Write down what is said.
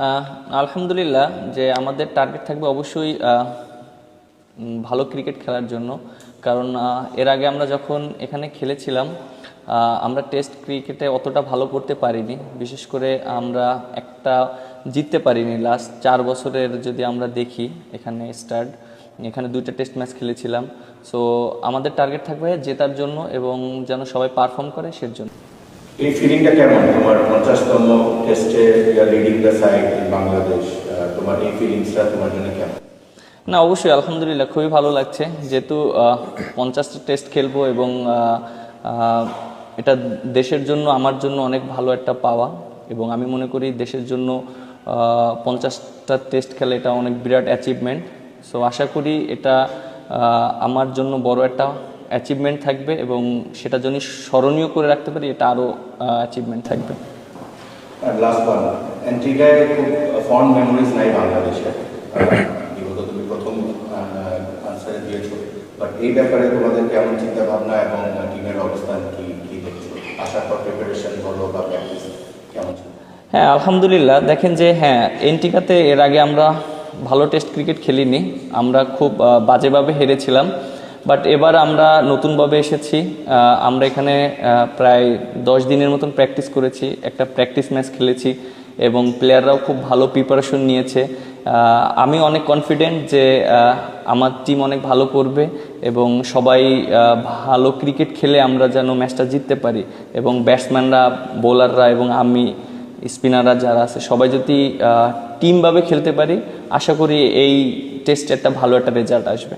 আহ, আলহামদুলিল্লাহ যে আমাদের টার্গেট থাকবে অবশ্যই ভালো ক্রিকেট খেলার জন্য। কারণ এর আগে আমরা যখন এখানে খেলেছিলাম আমরা টেস্ট ক্রিকেটে অতটা ভালো করতে পারিনি, বিশেষ করে আমরা একটা জিততে পারিনি। লাস্ট 4 বছরের যদি আমরা দেখি এখানে 2টা টেস্ট ম্যাচ খেলেছিলাম। সো আমাদের টার্গেট থাকবে জেতার জন্য এবং যেন সবাই পারফর্ম করে সেজন্য। এই ফিলিংটা কেমন তোমার 50তম টেস্টে leading the side in Bangladesh? তোমার এই ফিলিংসটা তোমার জন্য কেমন? না, অবশ্যই আলহামদুলিল্লাহ খুবই ভালো লাগছে, যেহেতু 50টা টেস্ট খেলবো এবং এটা দেশের জন্য আমার জন্য অনেক ভালো একটা পাওয়া। এবং আমি মনে করি দেশের জন্য 50টা টেস্ট খেলা এটা অনেক বিরাট অ্যাচিভমেন্ট। সো আশা করি এটা আমার জন্য বড় একটা অ্যাচিভমেন্ট থাকবে এবং সেটা যদি স্মরণীয় করে রাখতে পারি এটা আরও অ্যাচিভমেন্ট থাকবে। লাস্ট ওয়ান, অ্যান্টিগায় খুব ফন্ড মেমোরিজ নাই বাংলাদেশে, বিগত তুমি প্রথম আনসারে দিয়েছো, বাট এই ব্যাপারে তোমাদের কেমন চিন্তা ভাবনা এবং টিমের অবস্থান কি কি দেখছো? আসার পর প্রিপারেশন বলো বা প্র্যাকটিস কেমন ছিল? হ্যাঁ আলহামদুলিল্লাহ, দেখেন যে এন্টিকাতে এর আগে আমরা ভালো টেস্ট ক্রিকেট খেলিনি, আমরা খুব বাজেভাবে হেরেছিলাম। বাট এবার আমরা নতুনভাবে এসেছি, আমরা এখানে প্রায় 10 দিনের মতন প্র্যাকটিস করেছি, একটা প্র্যাকটিস ম্যাচ খেলেছি এবং প্লেয়াররাও খুব ভালো প্রিপারেশন নিয়েছে। আমি অনেক কনফিডেন্ট যে আমার টিম অনেক ভালো করবে এবং সবাই ভালো ক্রিকেট খেলে আমরা যেন ম্যাচটা জিততে পারি এবং ব্যাটসম্যানরা, বোলাররা এবং আমি, স্পিনাররা যারা আছে সবাই যদি টিমভাবে খেলতে পারি, আশা করি এই টেস্টে একটা ভালো একটা রেজাল্ট আসবে।